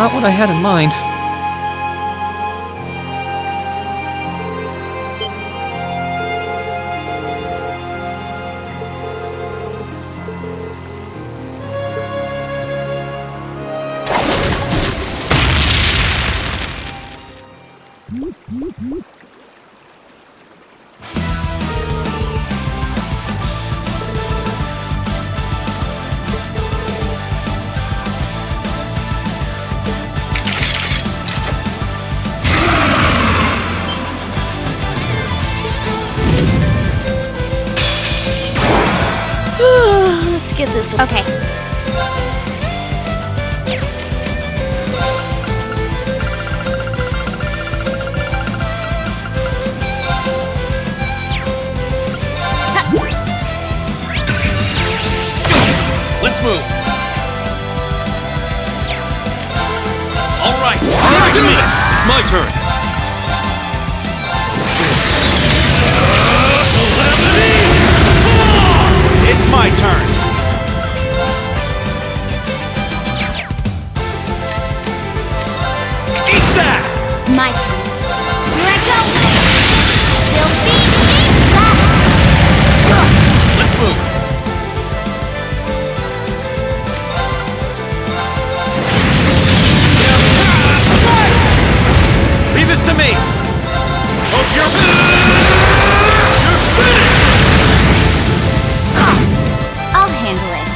not what I had in mind. Let's get this. Okay. Let's move. All right, let's do this. It's my turn. It's my turn. Eat that! My turn. Here I go! Filthy pizza! Let's move. Leave this to me. Hope you're finished. I'll handle it.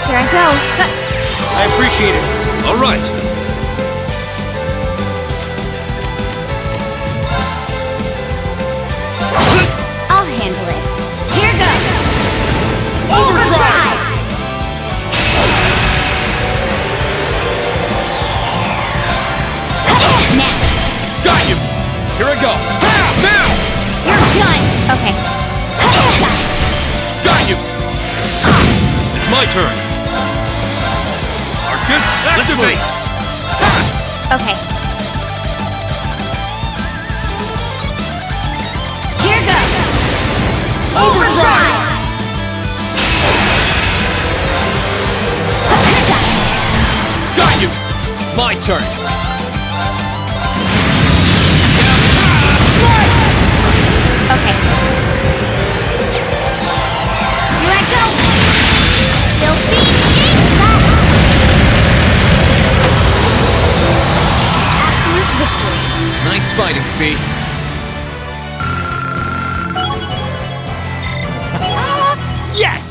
Here I go. I appreciate it. All right. I'll handle it. Here goes. Overdrive! Now, Got you. Here I go. Now. you're done. Okay. Got you. It's my turn. Arcus, activate. Okay. Here goes. Overdrive! Got you. My turn. Okay. Here I go. Filthy pizza! Absolute victory. Nice fighting, Fee. Yes!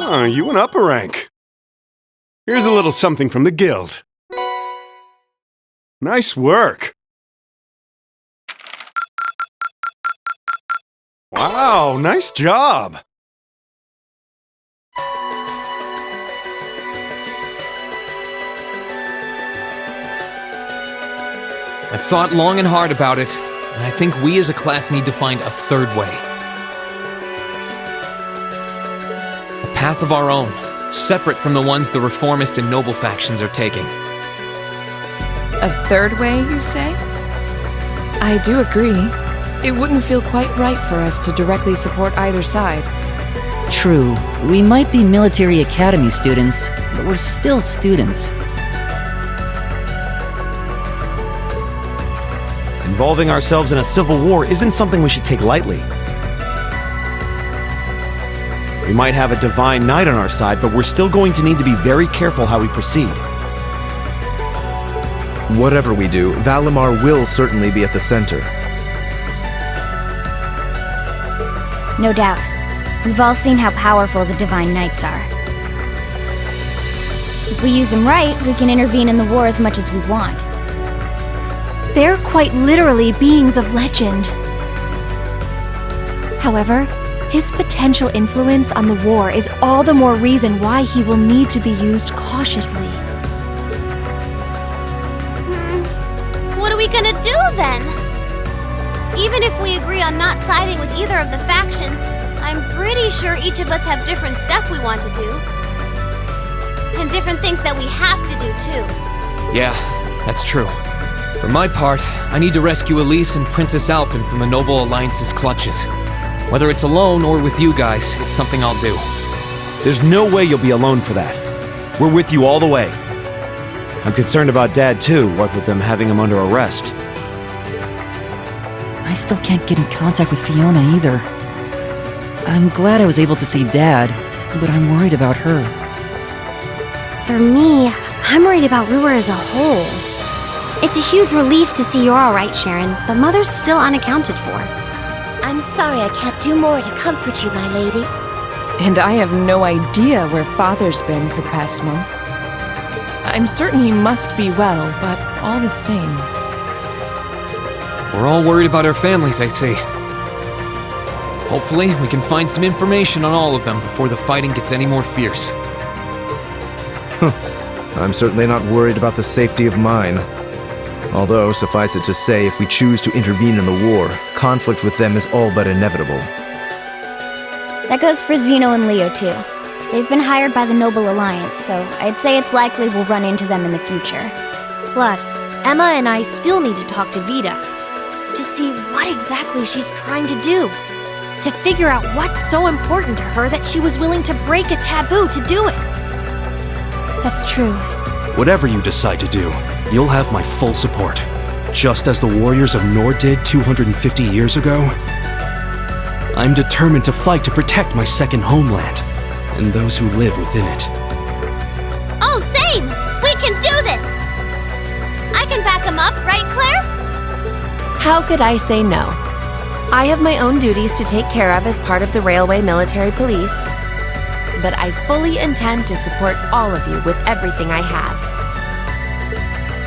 Oh, you went up a rank. Here's a little something from the guild. Nice work. Wow, nice job. I've thought long and hard about it, and I think we as a class need to find a third way. A path of our own, separate from the ones the reformist and noble factions are taking. A third way, you say? I do agree. It wouldn't feel quite right for us to directly support either side. True, we might be military academy students, but we're still students. Involving ourselves in a civil war isn't something we should take lightly. We might have a divine knight on our side, but we're still going to need to be very careful how we proceed. Whatever we do, Valimar will certainly be at the center. No doubt. We've all seen how powerful the Divine Knights are. If we use them right, we can intervene in the war as much as we want. They're quite literally beings of legend. However, his potential influence on the war is all the more reason why he will need to be used cautiously. What are we gonna do then? Even if we agree on not siding with either of the factions, I'm pretty sure each of us have different stuff we want to do. And different things that we have to do too. Yeah, that's true. For my part, I need to rescue Elise and Princess Alphen from the Noble Alliance's clutches. Whether it's alone or with you guys, it's something I'll do. There's no way you'll be alone for that. We're with you all the way. I'm concerned about Dad too, what with them having him under arrest. I still can't get in contact with Fiona either. I'm glad I was able to see Dad, but I'm worried about her. For me, I'm worried about Ruhr as a whole. It's a huge relief to see you're alright, Sharon, but Mother's still unaccounted for. I'm sorry I can't do more to comfort you, my lady. And I have no idea where Father's been for the past month. I'm certain he must be well, but all the same. We're all worried about our families, I see. Hopefully, we can find some information on all of them before the fighting gets any more fierce. I'm certainly not worried about the safety of mine. Although, suffice it to say, if we choose to intervene in the war, conflict with them is all but inevitable. That goes for Zeno and Leo too. They've been hired by the Noble Alliance, so I'd say it's likely we'll run into them in the future. Plus, Emma and I still need to talk to Vita to see what exactly she's trying to do. To figure out what's so important to her that she was willing to break a taboo to do it. That's true. Whatever you decide to do, you'll have my full support. Just as the warriors of Nord did 250 years ago. I'm determined to fight to protect my second homeland, and those who live within it. Oh, same! We can do this! I can back him up, right, Claire? How could I say no? I have my own duties to take care of as part of the Railway Military Police, but I fully intend to support all of you with everything I have.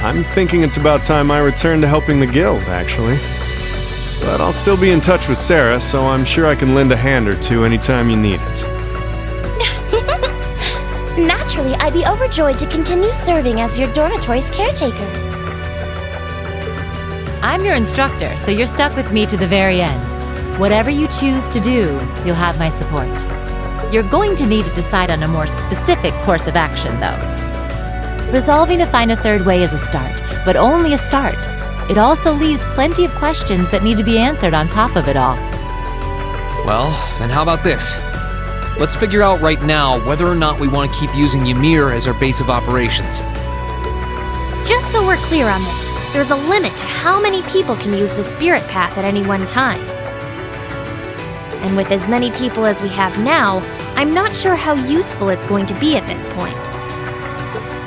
I'm thinking it's about time I return to helping the guild, actually. But I'll still be in touch with Sarah, so I'm sure I can lend a hand or two anytime you need it. Naturally, I'd be overjoyed to continue serving as your dormitory's caretaker. I'm your instructor, so you're stuck with me to the very end. Whatever you choose to do, you'll have my support. You're going to need to decide on a more specific course of action, though. Resolving to find a third way is a start, but only a start. It also leaves plenty of questions that need to be answered on top of it all. Well, then how about this? Let's figure out right now whether or not we want to keep using Ymir as our base of operations. Just so we're clear on this, there's a limit to how many people can use the Spirit Path at any one time. And with as many people as we have now, I'm not sure how useful it's going to be at this point.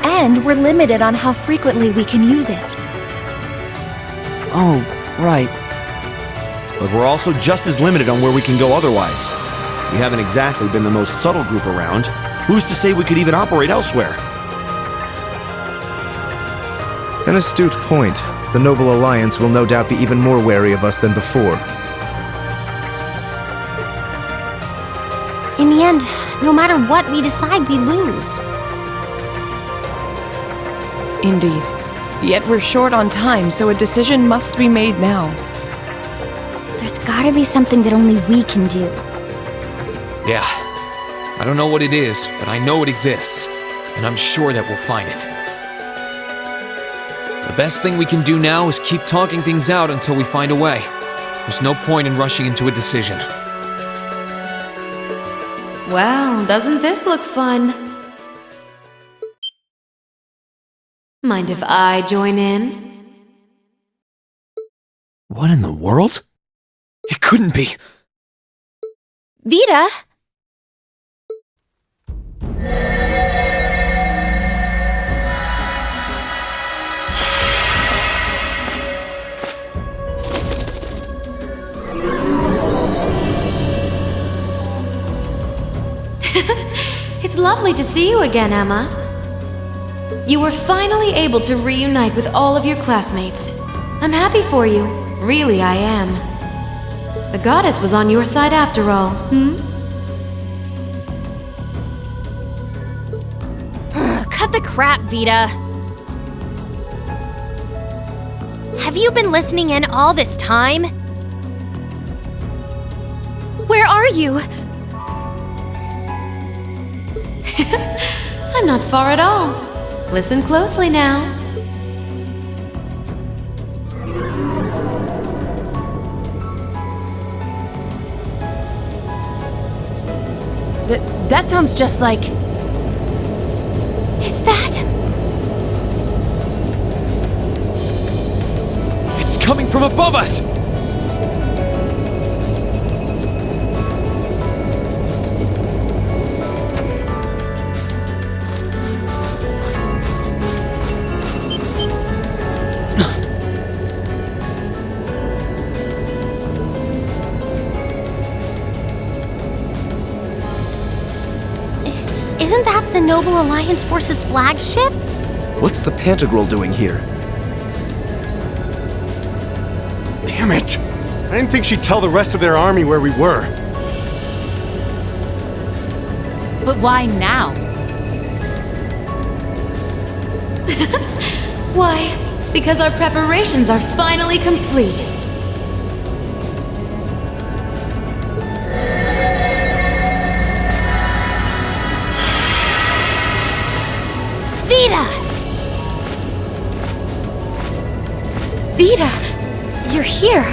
And we're limited on how frequently we can use it. Oh, right. But we're also just as limited on where we can go otherwise. We haven't exactly been the most subtle group around. Who's to say we could even operate elsewhere? An astute point. The Noble Alliance will no doubt be even more wary of us than before. In the end, no matter what we decide, we lose. Indeed. Yet we're short on time, so a decision must be made now. There's gotta be something that only we can do. Yeah. I don't know what it is, but I know it exists. And I'm sure that we'll find it. The best thing we can do now is keep talking things out until we find a way. There's no point in rushing into a decision. Well, doesn't this look fun? Mind if I join in? What in the world? It couldn't be. Vita! It's lovely to see you again, Emma. You were finally able to reunite with all of your classmates. I'm happy for you. Really, I am. The goddess was on your side after all, Cut the crap, Vita. Have you been listening in all this time? Where are you? I'm not far at all. Listen closely now. That sounds just like... Is that... It's coming from above us! Isn't that the Noble Alliance Force's flagship? What's the Pantagruel doing here? Damn it! I didn't think she'd tell the rest of their army where we were. But why now? Why? Because our preparations are finally complete. Vita! Vita, you're here.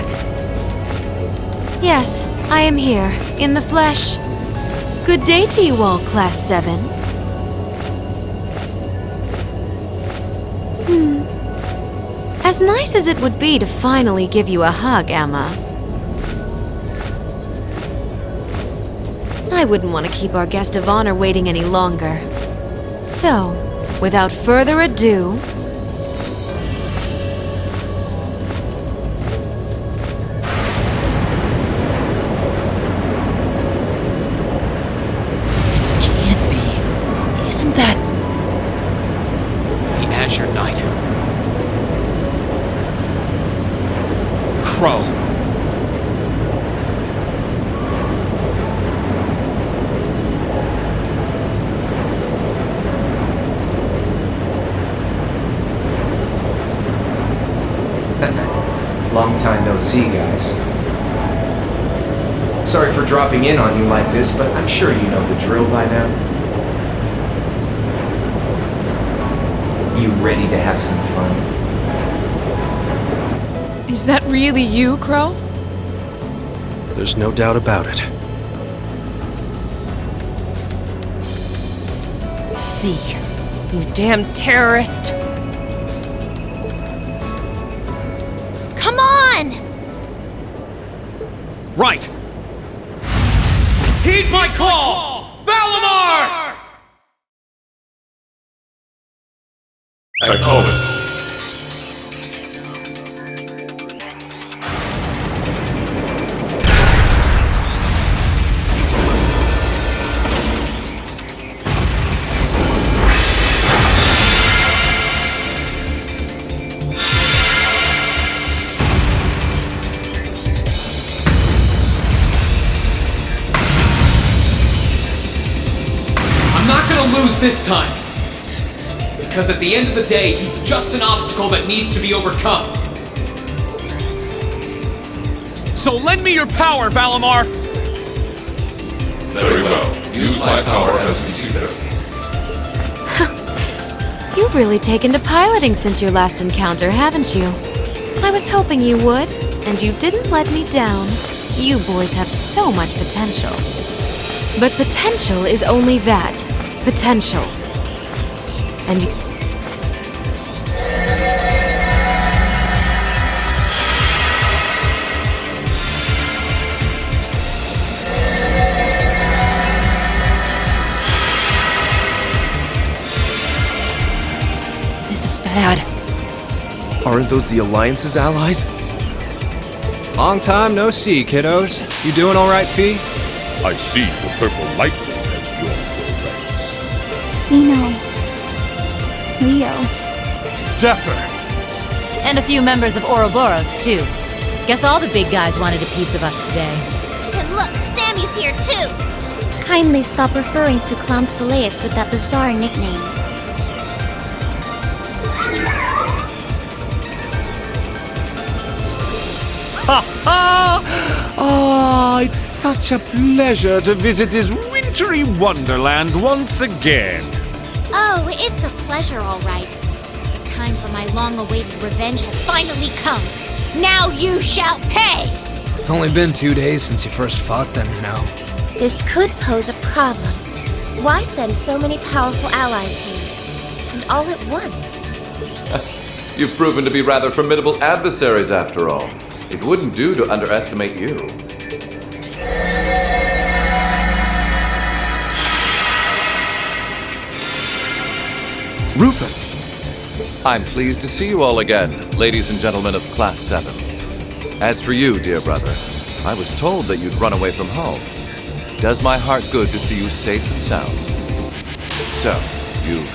Yes, I am here, in the flesh. Good day to you all, Class 7. As nice as it would be to finally give you a hug, Emma, I wouldn't want to keep our guest of honor waiting any longer. So, without further ado, Can't be. Isn't that... The Azure Knight. Crow. Long time no see, guys. Sorry for dropping in on you like this, but I'm sure you know the drill by now. You ready to have some fun? Is that really you, Crow? There's no doubt about it. See, you damn terrorist. Come on! Right! Heed my call! Valimar! Acknowledged. lose this time. Because at the end of the day, he's just an obstacle that needs to be overcome. So lend me your power, Valimar! Very well. Use my power as you see fit. You've really taken to piloting since your last encounter, haven't you? I was hoping you would, and you didn't let me down. You boys have so much potential. But potential is only that. Potential. And This is bad. Aren't those the Alliance's allies? Long time no see, kiddos. You doing all right, Fee? I see the purple lightning has joined your ranks. Xeno. Leo. Zephyr. And a few members of Ouroboros, too. Guess all the big guys wanted a piece of us today. And look, Sammy's here too! Kindly stop referring to Clown Soleus with that bizarre nickname. Ah, it's such a pleasure to visit this wintry wonderland once again. Oh, it's a pleasure, all right. The time for my long-awaited revenge has finally come. Now you shall pay! It's only been 2 days since you first fought them, you know. This could pose a problem. Why send so many powerful allies here? And all at once? You've proven to be rather formidable adversaries after all. It wouldn't do to underestimate you. Rufus! I'm pleased to see you all again, ladies and gentlemen of Class 7. As for you, dear brother, I was told that you'd run away from home. Does my heart good to see you safe and sound. So, you've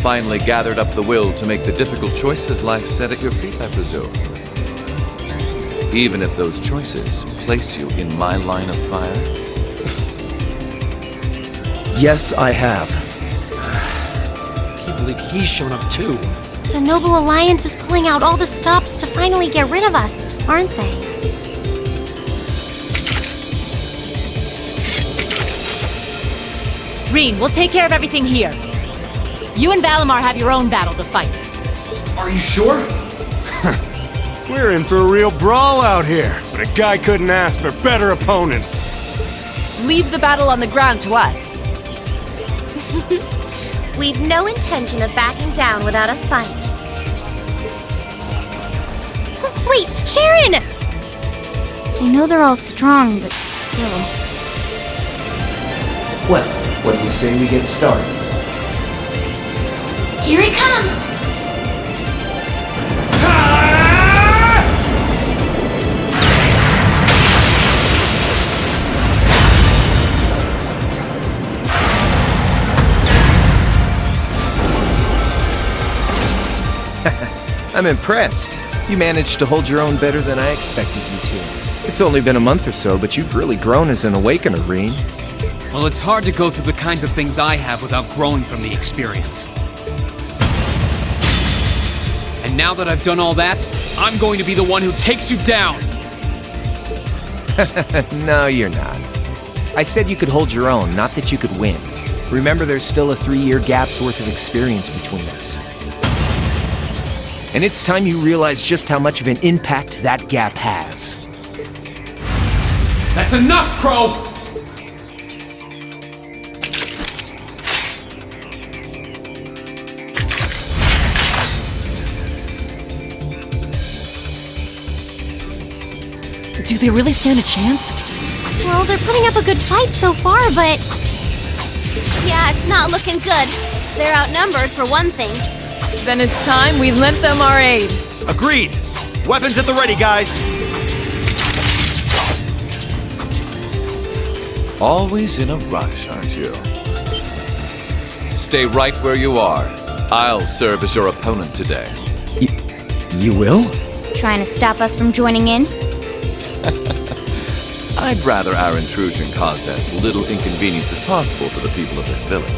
finally gathered up the will to make the difficult choices life set at your feet, I presume. Even if those choices place you in my line of fire? Yes, I have. Can't believe he's shown up too. The Noble Alliance is pulling out all the stops to finally get rid of us, aren't they? Reen, we'll take care of everything here. You and Valimar have your own battle to fight. Are you sure? We're in for a real brawl out here, but a guy couldn't ask for better opponents. Leave the battle on the ground to us. We've no intention of backing down without a fight. Wait, Sharon! I know they're all strong, but still. Well, what do you say we get started? Here he comes! I'm impressed. You managed to hold your own better than I expected you to. It's only been a month or so, but you've really grown as an Awakener, Reen. Well, it's hard to go through the kinds of things I have without growing from the experience. And now that I've done all that, I'm going to be the one who takes you down! No, you're not. I said you could hold your own, not that you could win. Remember, there's still a 3-year gap's worth of experience between us. And it's time you realize just how much of an impact that gap has. That's enough, Crow! Do they really stand a chance? Well, they're putting up a good fight so far, but... yeah, it's not looking good. They're outnumbered, for one thing. Then it's time we lent them our aid. Agreed! Weapons at the ready, guys! Always in a rush, aren't you? Stay right where you are. I'll serve as your opponent today. You will? Trying to stop us from joining in? I'd rather our intrusion cause as little inconvenience as possible for the people of this village.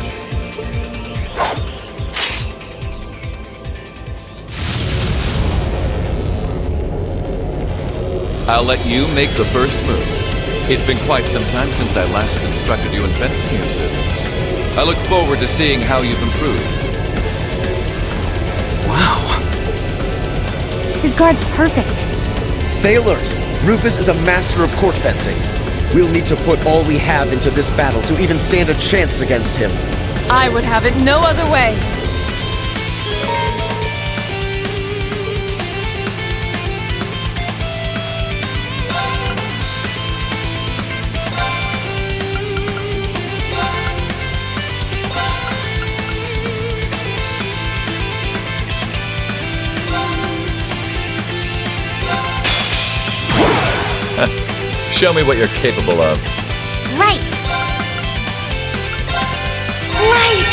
I'll let you make the first move. It's been quite some time since I last instructed you in fencing uses. I look forward to seeing how you've improved. Wow. His guard's perfect. Stay alert. Rufus is a master of court fencing. We'll need to put all we have into this battle to even stand a chance against him. I would have it no other way. Show me what you're capable of. Right. Right.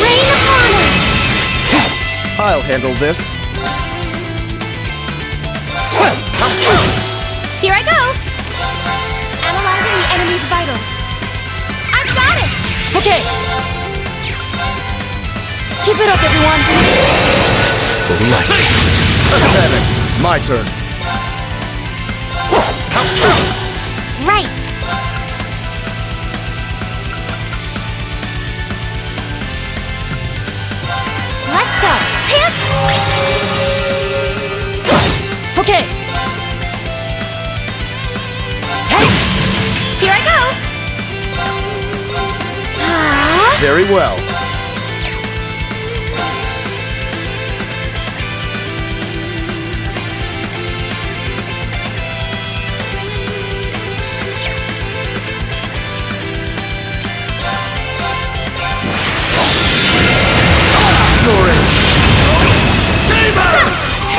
Rain upon us. I'll handle this. Here I go. Analyzing the enemy's vitals. I've got it. Okay. Keep it up, everyone. Panic. My turn. Right. Let's go. Hip. Okay. Hey. Here I go. Very well.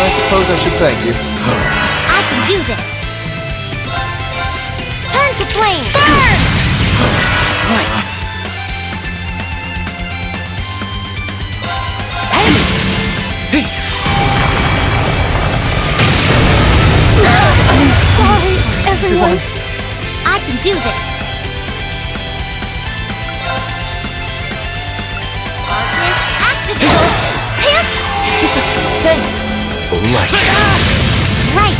I suppose I should thank you. I can do this. Turn to flame. Burn! Right. I'm sorry, everyone. I can do this. Arcus activate. Pants. Thanks. Right.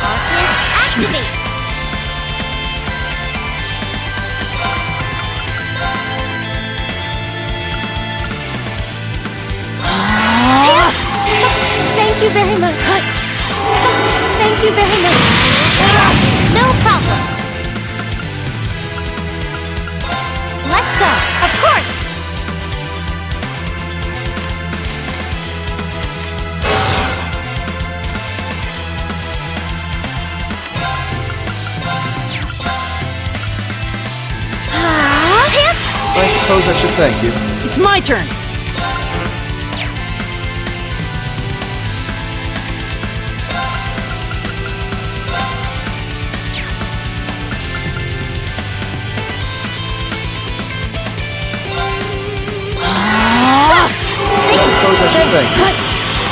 Arcus activate. Thank you very much. Thank you very much. No problem. Let's go. Of course. I suppose I should thank you. It's my turn.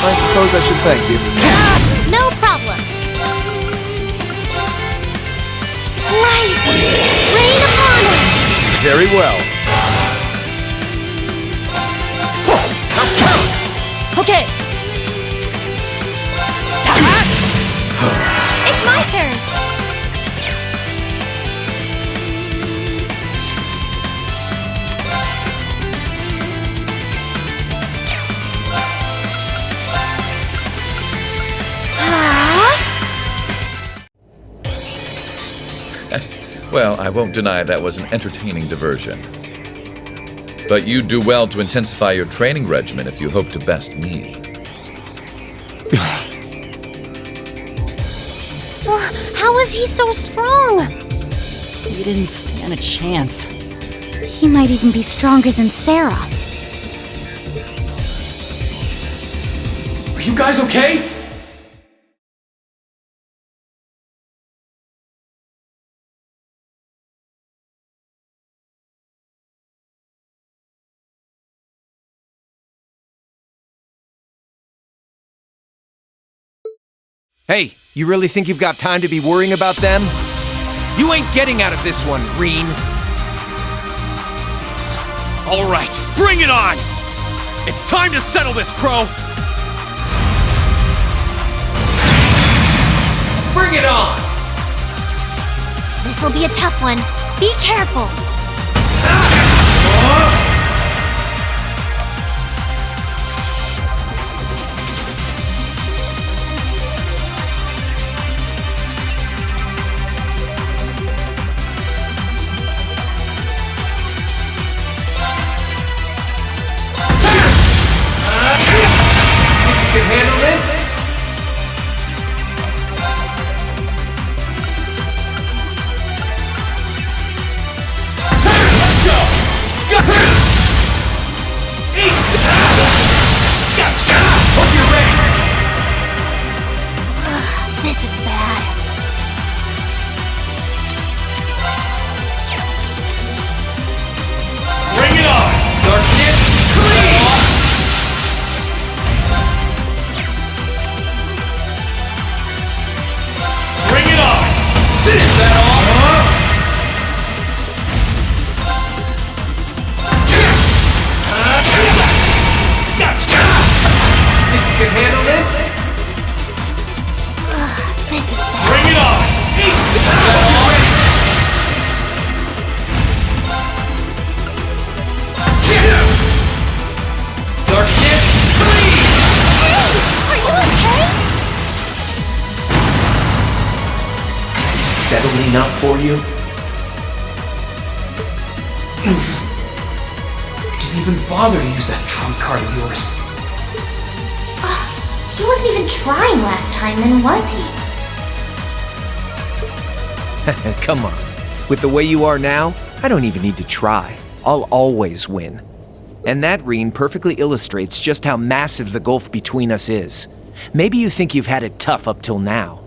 I suppose I should thank you. No problem. Light! Rain upon us! Very well. Okay. It's my turn. Well, I won't deny that was an entertaining diversion. But you'd do well to intensify your training regimen if you hope to best me. How is he so strong? You didn't stand a chance. He might even be stronger than Sarah. Are you guys okay? Hey, you really think you've got time to be worrying about them? You ain't getting out of this one, Reen. All right, bring it on! It's time to settle this, Crow! Bring it on! This'll be a tough one. Be careful. You can handle this? Let's go! Gotcha! Hope you're ready! This is bad. Bring it on! Darkness, clean! Bring it on! Is that all? Gotcha! Think you can handle this? This is bad. Bring it on! Is that all? Darkness, clean! Are you okay? Settling enough for you? Didn't even bother to use that trump card of yours. He wasn't even trying last time, then was he? Come on. With the way you are now, I don't even need to try. I'll always win. And that Reen perfectly illustrates just how massive the gulf between us is. Maybe you think you've had it tough up till now.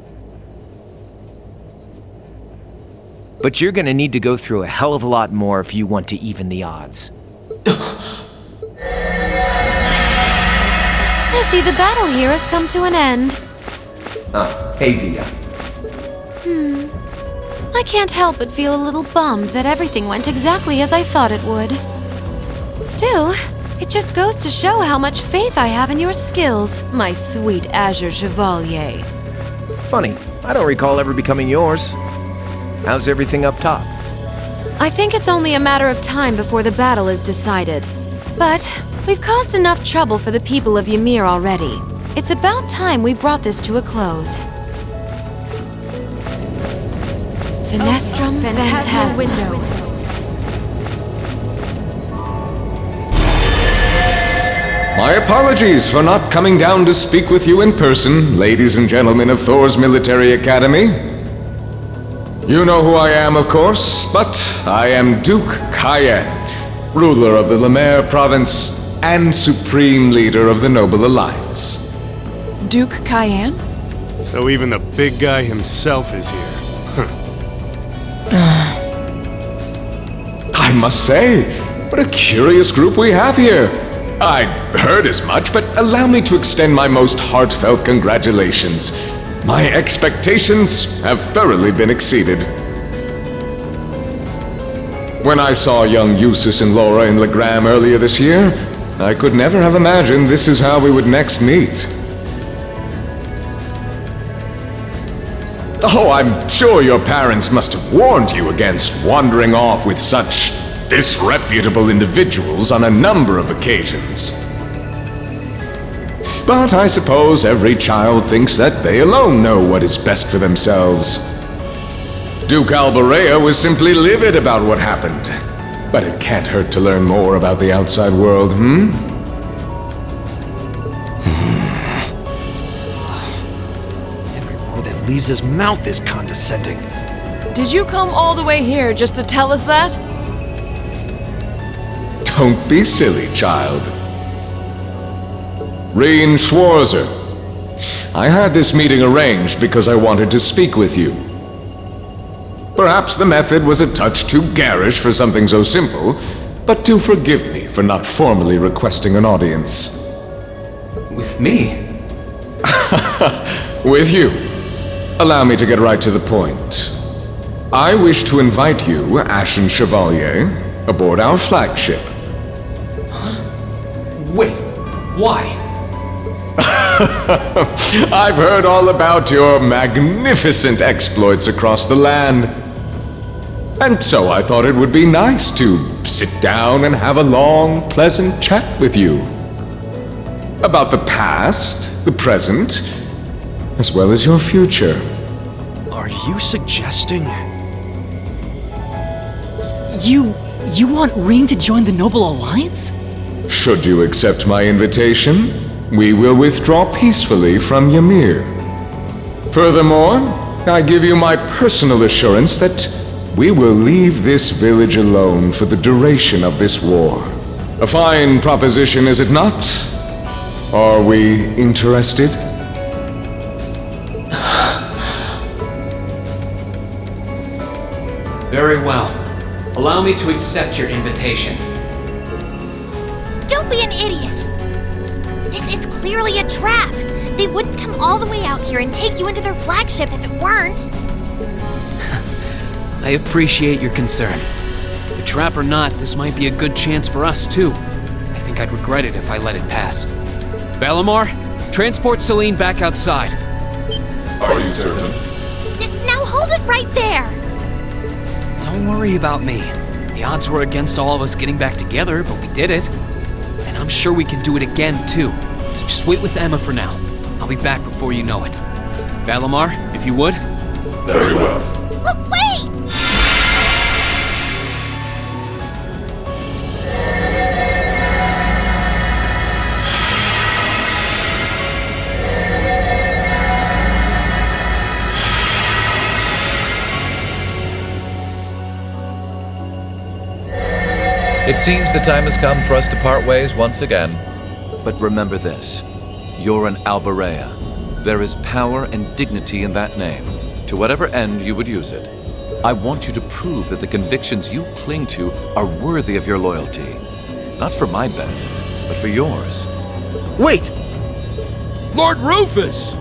But you're gonna need to go through a hell of a lot more if you want to even the odds. I see the battle here has come to an end. Hey Vita. I can't help but feel a little bummed that everything went exactly as I thought it would. Still, it just goes to show how much faith I have in your skills, my sweet Azure Chevalier. Funny, I don't recall ever becoming yours. How's everything up top? I think it's only a matter of time before the battle is decided. But we've caused enough trouble for the people of Ymir already. It's about time we brought this to a close. Finestrum Phantasma Window. My apologies for not coming down to speak with you in person, ladies and gentlemen of Thor's Military Academy. You know who I am, of course, but I am Duke Cayenne, ruler of the Lemaire Province and supreme leader of the Noble Alliance. Duke Cayenne? So even the big guy himself is here. I must say, what a curious group we have here. I'd heard as much, but allow me to extend my most heartfelt congratulations. My expectations have thoroughly been exceeded. When I saw young Eustace and Laura in Legram earlier this year, I could never have imagined this is how we would next meet. Oh, I'm sure your parents must have warned you against wandering off with such disreputable individuals on a number of occasions. But I suppose every child thinks that they alone know what is best for themselves. Duke Alborea was simply livid about what happened. But it can't hurt to learn more about the outside world, Every word that leaves his mouth is condescending. Did you come all the way here just to tell us that? Don't be silly, child. Reen Schwarzer. I had this meeting arranged because I wanted to speak with you. Perhaps the method was a touch too garish for something so simple, but do forgive me for not formally requesting an audience. With me? With you. Allow me to get right to the point. I wish to invite you, Ashen Chevalier, aboard our flagship. Wait, why? I've heard all about your magnificent exploits across the land. And so I thought it would be nice to sit down and have a long, pleasant chat with you. About the past, the present, as well as your future. Are you suggesting... You want Rean to join the Noble Alliance? Should you accept my invitation, we will withdraw peacefully from Ymir. Furthermore, I give you my personal assurance that we will leave this village alone for the duration of this war. A fine proposition, is it not? Are we interested? Very well. Allow me to accept your invitation. Don't be an idiot! This is clearly a trap! They wouldn't come all the way out here and take you into their flagship if it weren't! I appreciate your concern. A trap or not, this might be a good chance for us, too. I think I'd regret it if I let it pass. Balamar, transport Celine back outside. Are you certain? Now hold it right there! Don't worry about me. The odds were against all of us getting back together, but we did it. And I'm sure we can do it again, too. So just wait with Emma for now. I'll be back before you know it. Balamar, if you would. Very well. Wait! It seems the time has come for us to part ways once again. But remember this. You're an Alberea. There is power and dignity in that name, to whatever end you would use it. I want you to prove that the convictions you cling to are worthy of your loyalty. Not for my benefit, but for yours. Wait! Lord Rufus!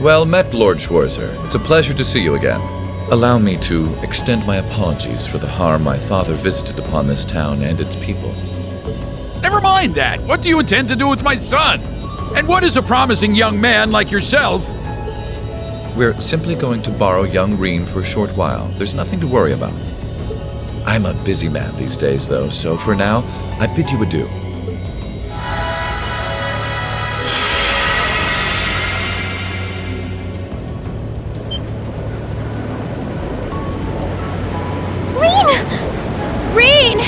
Well met, Lord Schwarzer. It's a pleasure to see you again. Allow me to extend my apologies for the harm my father visited upon this town and its people. Never mind that. What do you intend to do with my son? And what is a promising young man like yourself? We're simply going to borrow young Rean for a short while. There's nothing to worry about. I'm a busy man these days, though, so for now, I bid you adieu. Rean!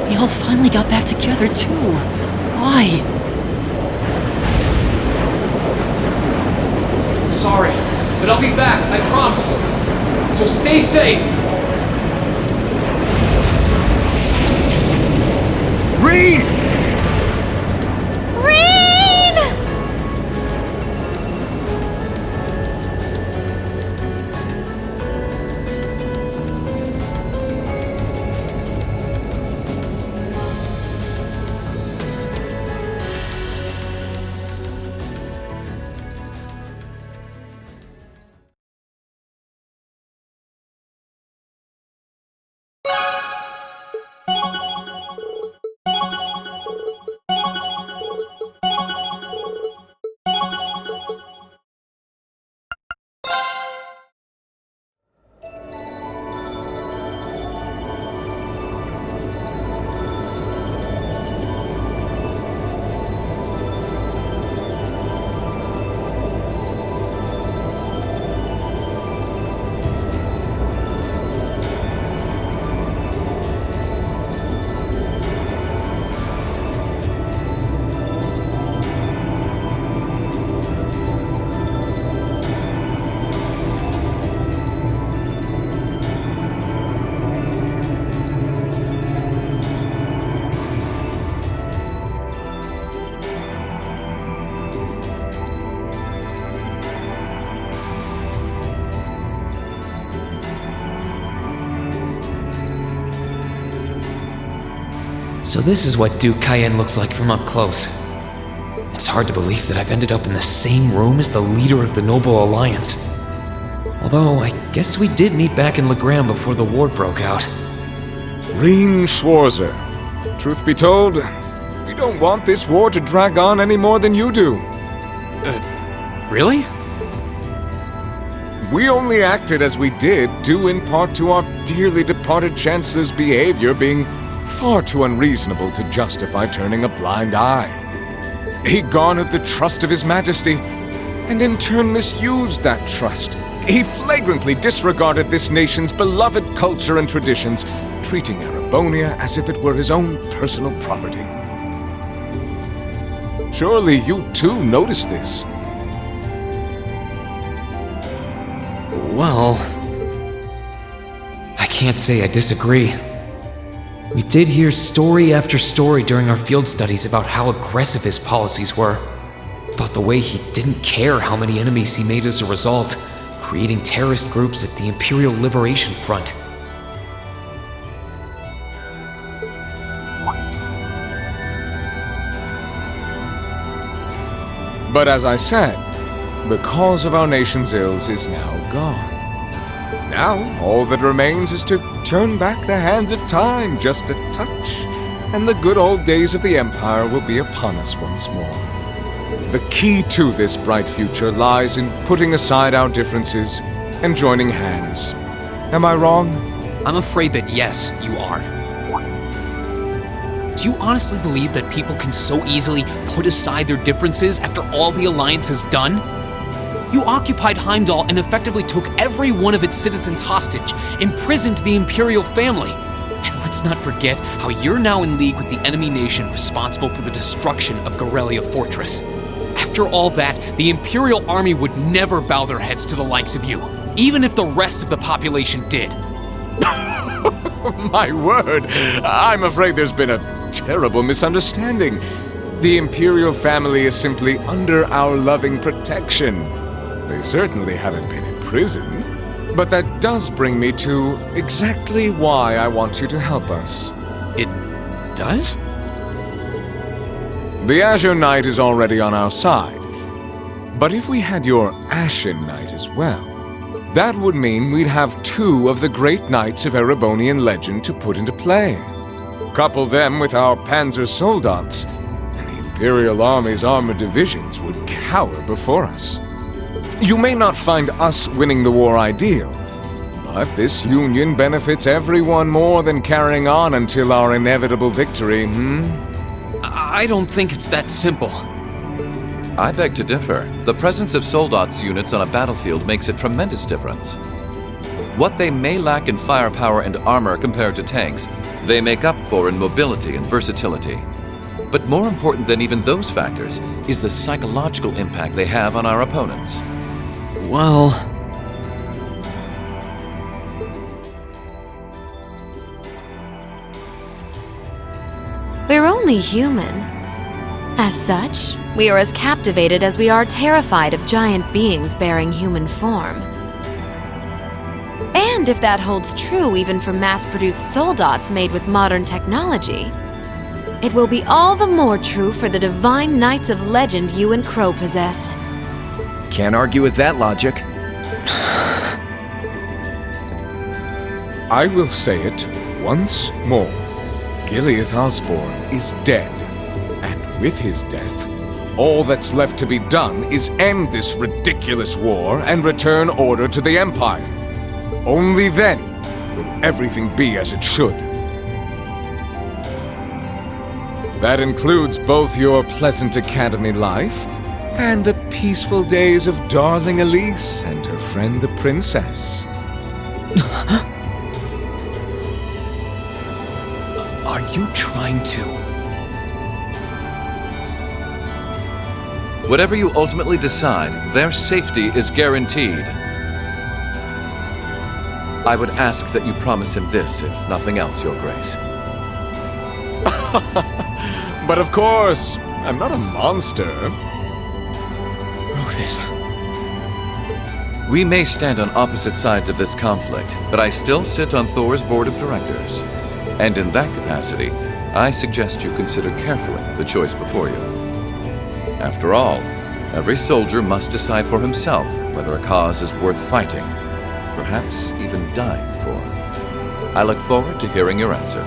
We all finally got back together, too. Why? Sorry, but I'll be back, I promise. So stay safe. Rean! Rean! So this is what Duke Cayenne looks like from up close. It's hard to believe that I've ended up in the same room as the leader of the Noble Alliance. Although, I guess we did meet back in Legram before the war broke out. Rean Schwarzer. Truth be told, We don't want this war to drag on any more than you do. Really? We only acted as we did, due in part to our dearly departed Chancellor's behavior being far too unreasonable to justify turning a blind eye. He garnered the trust of His Majesty, and in turn misused that trust. He flagrantly disregarded this nation's beloved culture and traditions, treating Erebonia as if it were his own personal property. Surely you too noticed this. Well, I can't say I disagree. We did hear story after story during our field studies about how aggressive his policies were, about the way he didn't care how many enemies he made as a result, creating terrorist groups like the Imperial Liberation Front. But as I said, the cause of our nation's ills is now gone. Now, all that remains is to turn back the hands of time just a touch, and the good old days of the Empire will be upon us once more. The key to this bright future lies in putting aside our differences and joining hands. Am I wrong? I'm afraid that yes, you are. Do you honestly believe that people can so easily put aside their differences after all the Alliance has done? You occupied Heimdall and effectively took every one of its citizens hostage, imprisoned the Imperial family. And let's not forget how you're now in league with the enemy nation responsible for the destruction of Garrelia Fortress. After all that, the Imperial army would never bow their heads to the likes of you, even if the rest of the population did. My word, I'm afraid there's been a terrible misunderstanding. The Imperial family is simply under our loving protection. They certainly haven't been imprisoned. But that does bring me to exactly why I want you to help us. It does? The Azure Knight is already on our side. But if we had your Ashen Knight as well, that would mean we'd have two of the great knights of Erebonian legend to put into play. Couple them with our Panzer Soldats, and the Imperial Army's armored divisions would cower before us. You may not find us winning the war ideal, but this union benefits everyone more than carrying on until our inevitable victory, I don't think it's that simple. I beg to differ. The presence of Soldats units on a battlefield makes a tremendous difference. What they may lack in firepower and armor compared to tanks, they make up for in mobility and versatility. But more important than even those factors is the psychological impact they have on our opponents. Well... We're only human. As such, we are as captivated as we are terrified of giant beings bearing human form. And if that holds true even for mass-produced Soldats made with modern technology, it will be all the more true for the divine knights of legend you and Crow possess. Can't argue with that logic. I will say it once more. Gileath Osborne is dead. And with his death, all that's left to be done is end this ridiculous war and return order to the Empire. Only then will everything be as it should. That includes both your pleasant academy life and the peaceful days of darling Elise and her friend the princess. Are you trying to... Whatever you ultimately decide, their safety is guaranteed. I would ask that you promise him this, if nothing else, Your Grace. But of course, I'm not a monster. Rufus. We may stand on opposite sides of this conflict, but I still sit on Thor's board of directors. And in that capacity, I suggest you consider carefully the choice before you. After all, every soldier must decide for himself whether a cause is worth fighting, perhaps even dying for. I look forward to hearing your answer.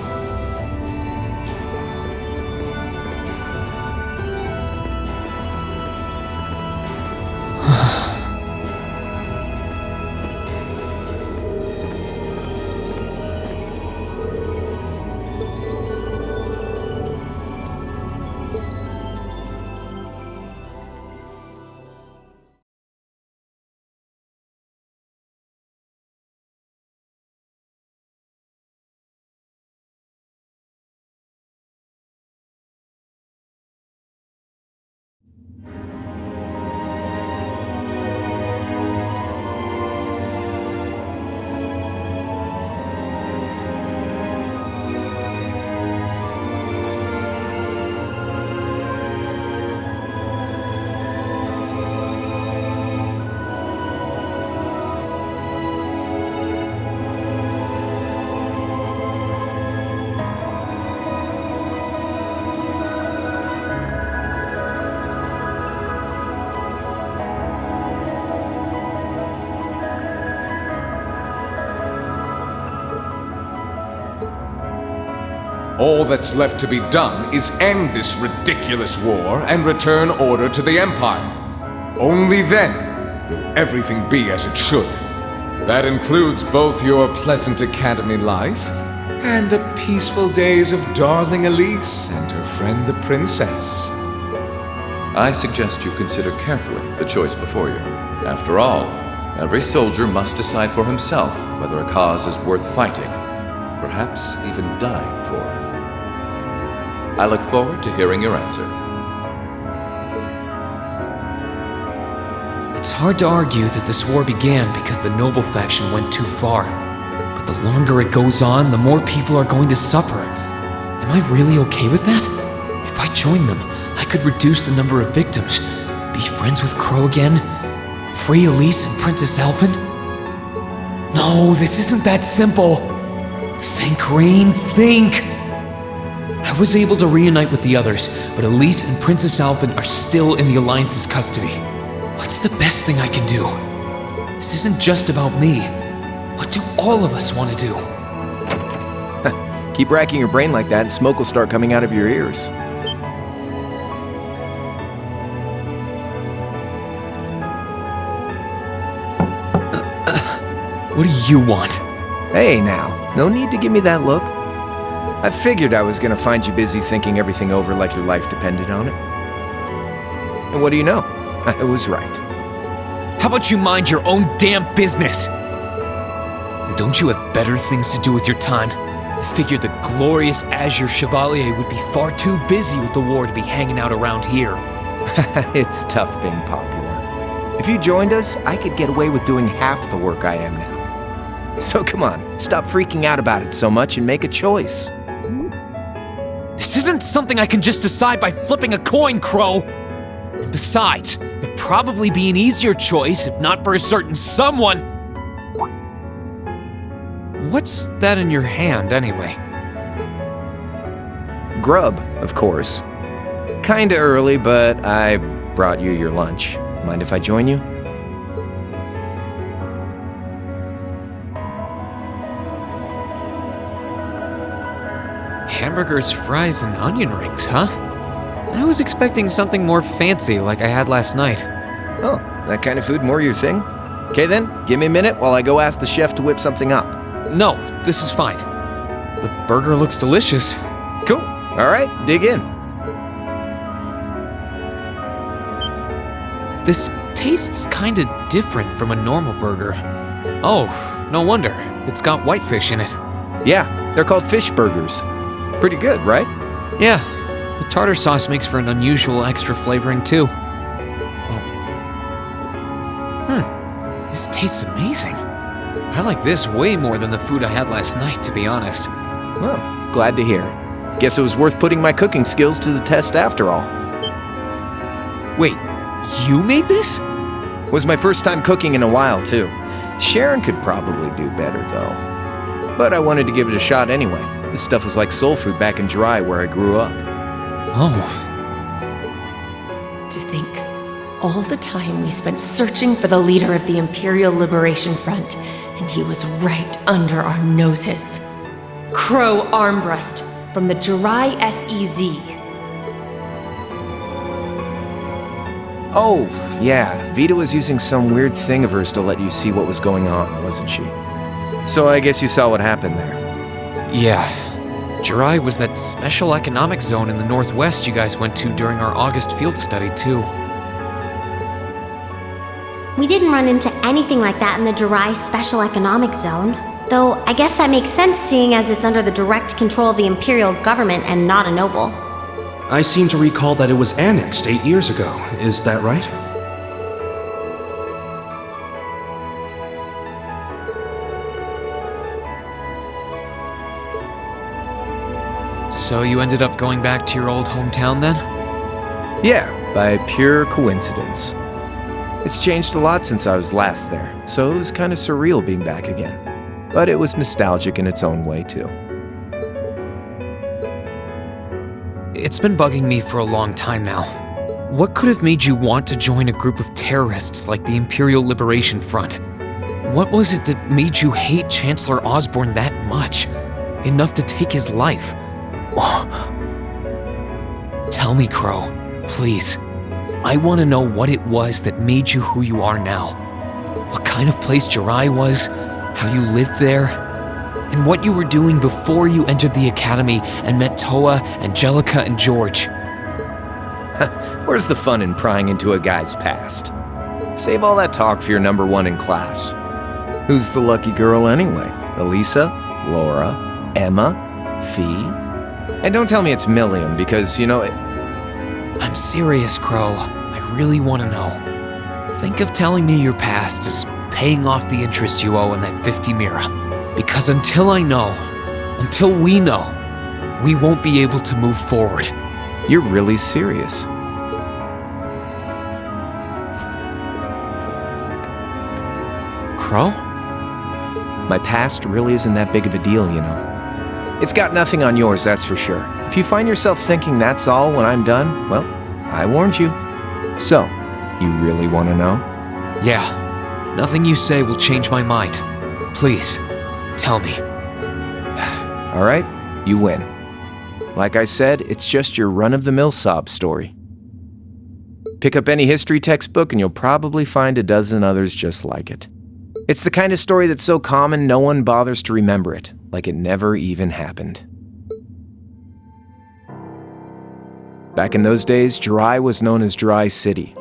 All that's left to be done is end this ridiculous war and return order to the Empire. Only then will everything be as it should. That includes both your pleasant academy life and the peaceful days of darling Elise and her friend the princess. I suggest you consider carefully the choice before you. After all, every soldier must decide for himself whether a cause is worth fighting, perhaps even dying for. I look forward to hearing your answer. It's hard to argue that this war began because the noble faction went too far. But the longer it goes on, the more people are going to suffer. Am I really okay with that? If I join them, I could reduce the number of victims, be friends with Crow again, free Elise and Princess Elfin. No, this isn't that simple. Think, Rain, think! I was able to reunite with the others, but Elise and Princess Elfin are still in the Alliance's custody. What's the best thing I can do? This isn't just about me. What do all of us want to do? Keep racking your brain like that and smoke will start coming out of your ears. What do you want? Hey now, no need to give me that look. I figured I was gonna find you busy thinking everything over like your life depended on it. And what do you know? I was right. How about you mind your own damn business? And don't you have better things to do with your time? I figured the glorious Azure Chevalier would be far too busy with the war to be hanging out around here. It's tough being popular. If you joined us, I could get away with doing half the work I am now. So come on, stop freaking out about it so much and make a choice. This isn't something I can just decide by flipping a coin, Crow. And besides, it'd probably be an easier choice if not for a certain someone. What's that in your hand, anyway? Grub, of course. Kinda early, but I brought you your lunch. Mind if I join you? Hamburgers, fries, and onion rings, huh? I was expecting something more fancy like I had last night. Oh, that kind of food more your thing? Okay then, give me a minute while I go ask the chef to whip something up. No, this is fine. The burger looks delicious. Cool. All right, dig in. This tastes kinda different from a normal burger. Oh, no wonder. It's got whitefish in it. Yeah, they're called fish burgers. Pretty good, right? Yeah, the tartar sauce makes for an unusual extra flavoring too. This tastes amazing. I like this way more than the food I had last night, to be honest. Well, glad to hear it. Guess it was worth putting my cooking skills to the test after all. Wait, you made this? Was my first time cooking in a while, too. Sharon could probably do better, though. But I wanted to give it a shot anyway. This stuff was like soul food back in Dry, where I grew up. Oh. To think, all the time we spent searching for the leader of the Imperial Liberation Front, and he was right under our noses. Crow Armbrust from the Jirai SEZ. Oh, yeah. Vita was using some weird thing of hers to let you see what was going on, wasn't she? So I guess you saw what happened there. Yeah. Jirai was that special economic zone in the northwest you guys went to during our August field study, too. We didn't run into anything like that in the Jirai Special Economic Zone. Though, I guess that makes sense seeing as it's under the direct control of the Imperial government and not a noble. I seem to recall that it was annexed 8 years ago. Is that right? So you ended up going back to your old hometown then? Yeah, by pure coincidence. It's changed a lot since I was last there, so it was kind of surreal being back again. But it was nostalgic in its own way, too. It's been bugging me for a long time now. What could have made you want to join a group of terrorists like the Imperial Liberation Front? What was it that made you hate Chancellor Osborne that much? Enough to take his life? Tell me, Crow, please. I want to know what it was that made you who you are now. What kind of place Jirai was, how you lived there, and what you were doing before you entered the academy and met Toa, Angelica, and George. Where's the fun in prying into a guy's past? Save all that talk for your number one in class. Who's the lucky girl anyway? Elisa? Laura? Emma? Fee? And don't tell me it's Milliam, because, you know, I'm serious, Crow. I really want to know. Think of telling me your past as paying off the interest you owe in that 50 Mira. Because until I know, until we know, we won't be able to move forward. You're really serious. Crow? My past really isn't that big of a deal, you know. It's got nothing on yours, that's for sure. If you find yourself thinking that's all when I'm done, well, I warned you. So, you really want to know? Yeah. Nothing you say will change my mind. Please, tell me. All right, you win. Like I said, it's just your run-of-the-mill sob story. Pick up any history textbook and you'll probably find a dozen others just like it. It's the kind of story that's so common no one bothers to remember it, like it never even happened. Back in those days, Jirai was known as Jirai City.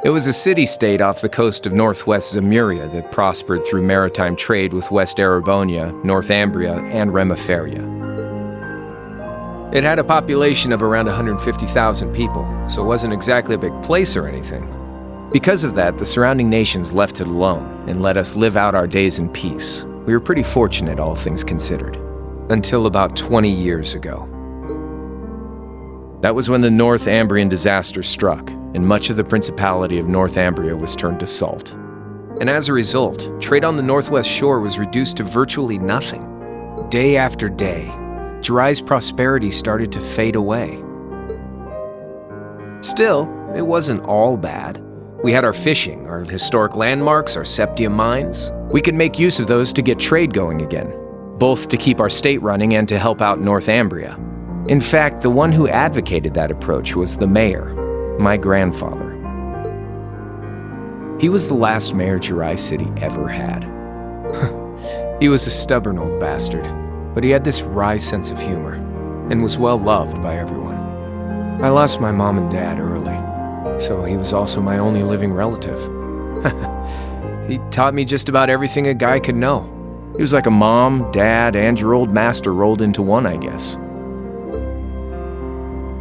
It was a city-state off the coast of northwest Zemuria that prospered through maritime trade with West Erebonia, Northumbria, and Remiferia. It had a population of around 150,000 people, so it wasn't exactly a big place or anything. Because of that, the surrounding nations left it alone and let us live out our days in peace. We were pretty fortunate, all things considered. Until about 20 years ago. That was when the Northumbrian disaster struck, and much of the Principality of Northumbria was turned to salt. And as a result, trade on the northwest shore was reduced to virtually nothing. Day after day, Jirai's prosperity started to fade away. Still, it wasn't all bad. We had our fishing, our historic landmarks, our septium mines. We could make use of those to get trade going again, both to keep our state running and to help out Northumbria. In fact, the one who advocated that approach was the mayor, my grandfather. He was the last mayor Jirai City ever had. He was a stubborn old bastard, but he had this wry sense of humor, and was well loved by everyone. I lost my mom and dad early, so he was also my only living relative. He taught me just about everything a guy could know. He was like a mom, dad, and your old master rolled into one, I guess.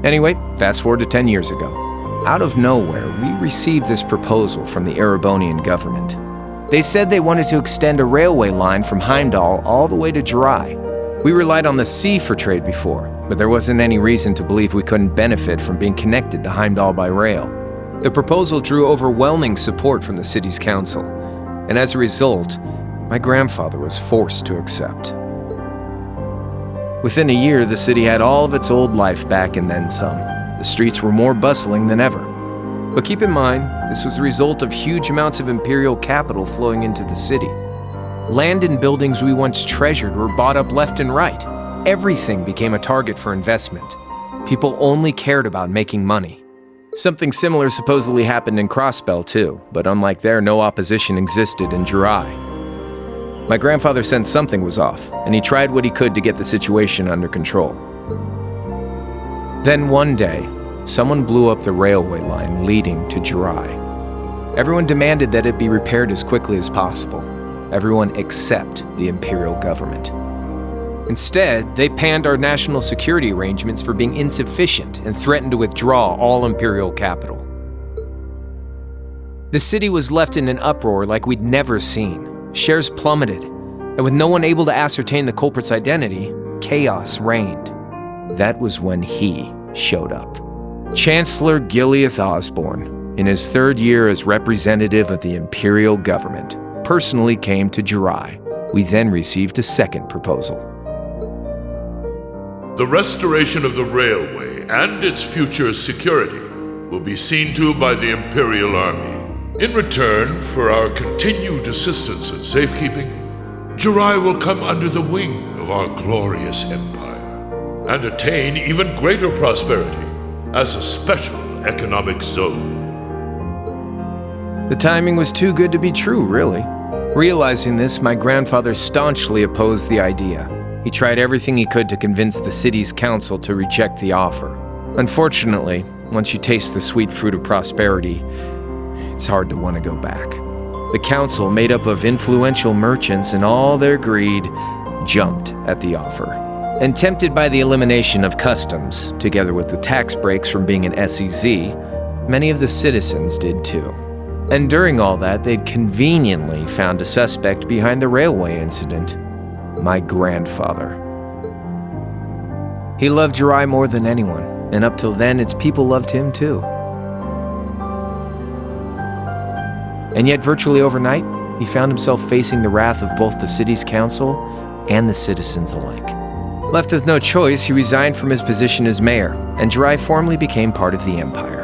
Anyway, fast forward to 10 years ago. Out of nowhere, we received this proposal from the Erebonian government. They said they wanted to extend a railway line from Heimdall all the way to Jirai. We relied on the sea for trade before, but there wasn't any reason to believe we couldn't benefit from being connected to Heimdall by rail. The proposal drew overwhelming support from the city's council, and as a result, my grandfather was forced to accept. Within a year, the city had all of its old life back and then some. The streets were more bustling than ever. But keep in mind, this was the result of huge amounts of imperial capital flowing into the city. Land and buildings we once treasured were bought up left and right. Everything became a target for investment. People only cared about making money. Something similar supposedly happened in Crossbell too, but unlike there, no opposition existed in Jirai. My grandfather sensed something was off, and he tried what he could to get the situation under control. Then one day, someone blew up the railway line leading to Jirai. Everyone demanded that it be repaired as quickly as possible. Everyone except the imperial government. Instead, they panned our national security arrangements for being insufficient and threatened to withdraw all imperial capital. The city was left in an uproar like we'd never seen. Shares plummeted, and with no one able to ascertain the culprit's identity, chaos reigned. That was when he showed up. Chancellor Gileath Osborne, in his third year as representative of the imperial government, personally came to Jirai. We then received a second proposal. The restoration of the railway and its future security will be seen to by the Imperial Army. In return for our continued assistance in safekeeping, Jirai will come under the wing of our glorious empire. and attain even greater prosperity as a special economic zone. The timing was too good to be true, really. Realizing this, my grandfather staunchly opposed the idea. He tried everything he could to convince the city's council to reject the offer. Unfortunately, once you taste the sweet fruit of prosperity, it's hard to want to go back. The council, made up of influential merchants and all their greed, jumped at the offer. And tempted by the elimination of customs, together with the tax breaks from being an SEZ, many of the citizens did too. And during all that, they'd conveniently found a suspect behind the railway incident: my grandfather. He loved Jirai more than anyone, and up till then, its people loved him too. And yet, virtually overnight, he found himself facing the wrath of both the city's council and the citizens alike. Left with no choice, he resigned from his position as mayor, and Jirai formally became part of the empire.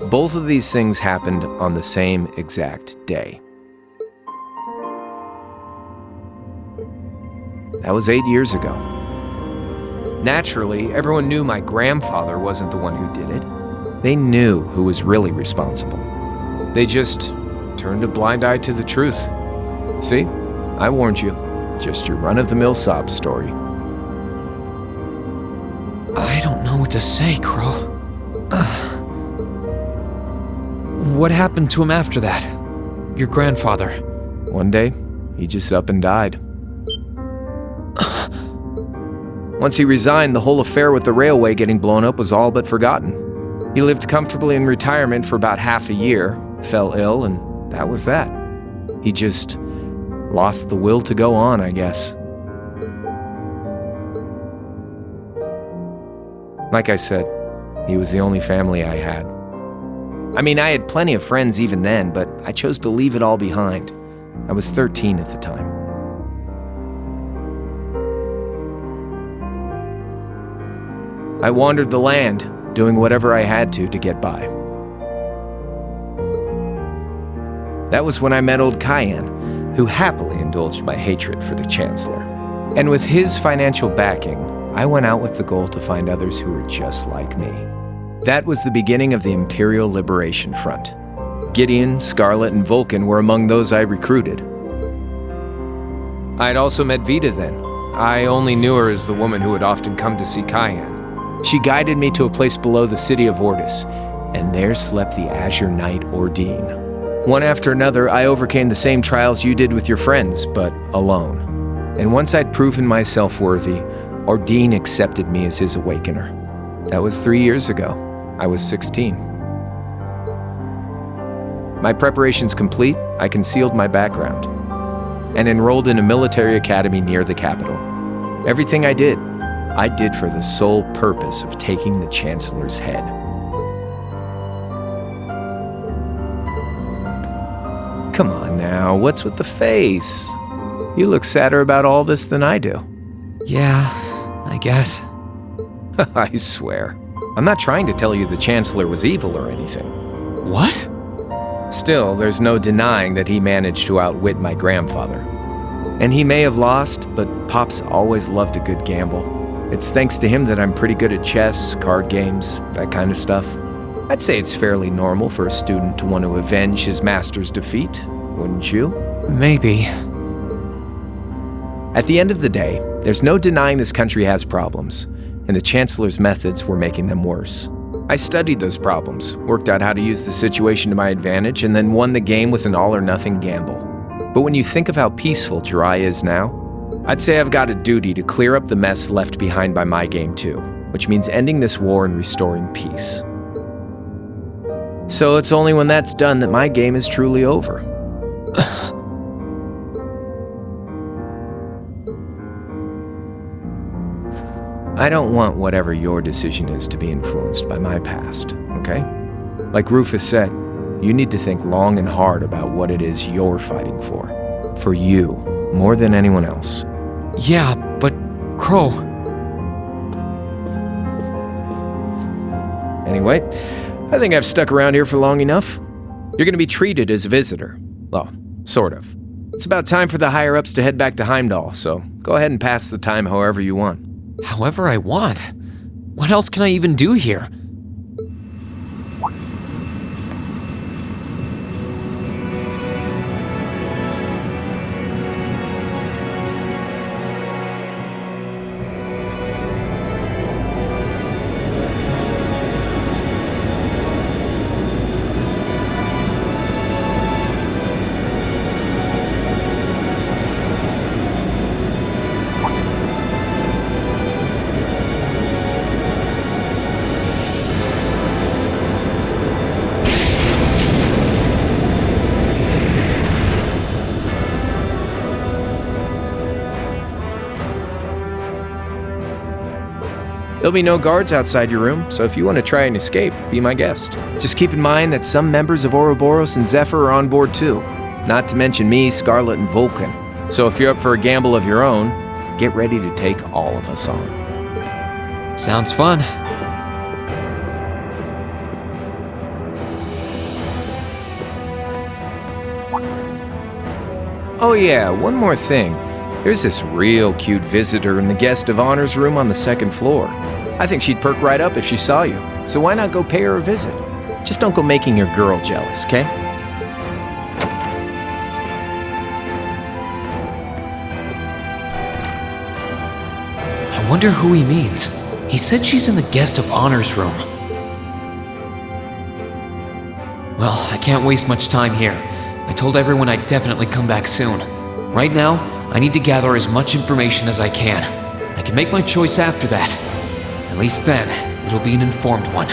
Both of these things happened on the same exact day. That was 8 years ago. Naturally, everyone knew my grandfather wasn't the one who did it. They knew who was really responsible. They just turned a blind eye to the truth. See? I warned you. Just your run-of-the-mill sob story. I don't know what to say, Crow. What happened to him after that? Your grandfather. One day, he just up and died. Once he resigned, the whole affair with the railway getting blown up was all but forgotten. He lived comfortably in retirement for about half a year, fell ill, and that was that. He just lost the will to go on, I guess. Like I said, he was the only family I had. I mean, I had plenty of friends even then, but I chose to leave it all behind. I was 13 at the time. I wandered the land, doing whatever I had to get by. That was when I met old Cayenne, who happily indulged my hatred for the Chancellor. And with his financial backing, I went out with the goal to find others who were just like me. That was the beginning of the Imperial Liberation Front. Gideon, Scarlet, and Vulcan were among those I recruited. I had also met Vita then. I only knew her as the woman who would often come to see Cayenne. She guided me to a place below the city of Ortis, and there slept the Azure Knight Ordine. One after another, I overcame the same trials you did with your friends, but alone. And once I'd proven myself worthy, Ordine accepted me as his awakener. That was 3 years ago. I was 16. My preparations complete, I concealed my background and enrolled in a military academy near the capital. Everything I did for the sole purpose of taking the Chancellor's head. Come on now, what's with the face? You look sadder about all this than I do. Yeah, I guess. I swear. I'm not trying to tell you the Chancellor was evil or anything. What? Still, there's no denying that he managed to outwit my grandfather. And he may have lost, but Pop's always loved a good gamble. It's thanks to him that I'm pretty good at chess, card games, that kind of stuff. I'd say it's fairly normal for a student to want to avenge his master's defeat, wouldn't you? Maybe. At the end of the day, there's no denying this country has problems, and the Chancellor's methods were making them worse. I studied those problems, worked out how to use the situation to my advantage, and then won the game with an all-or-nothing gamble. But when you think of how peaceful Jirai is now, I'd say I've got a duty to clear up the mess left behind by my game too, which means ending this war and restoring peace. So it's only when that's done that my game is truly over. I don't want whatever your decision is to be influenced by my past, okay? Like Rufus said, you need to think long and hard about what it is you're fighting for. For you, more than anyone else. Yeah, but Crow... Anyway, I think I've stuck around here for long enough. You're gonna be treated as a visitor. Well, sort of. It's about time for the higher-ups to head back to Heimdall, so go ahead and pass the time however you want. however I want. What else can I even do here? There'll be no guards outside your room, so if you want to try and escape, be my guest. Just keep in mind that some members of Ouroboros and Zephyr are on board too. Not to mention me, Scarlet, and Vulcan. So if you're up for a gamble of your own, get ready to take all of us on. Sounds fun. Oh yeah, one more thing. There's this real cute visitor in the guest of honors room on the second floor. I think she'd perk right up if she saw you, so why not go pay her a visit? Just don't go making your girl jealous, okay? I wonder who he means. He said she's in the guest of honors room. Well, I can't waste much time here. I told everyone I'd definitely come back soon. Right now, I need to gather as much information as I can. I can make my choice after that. At least then, it'll be an informed one.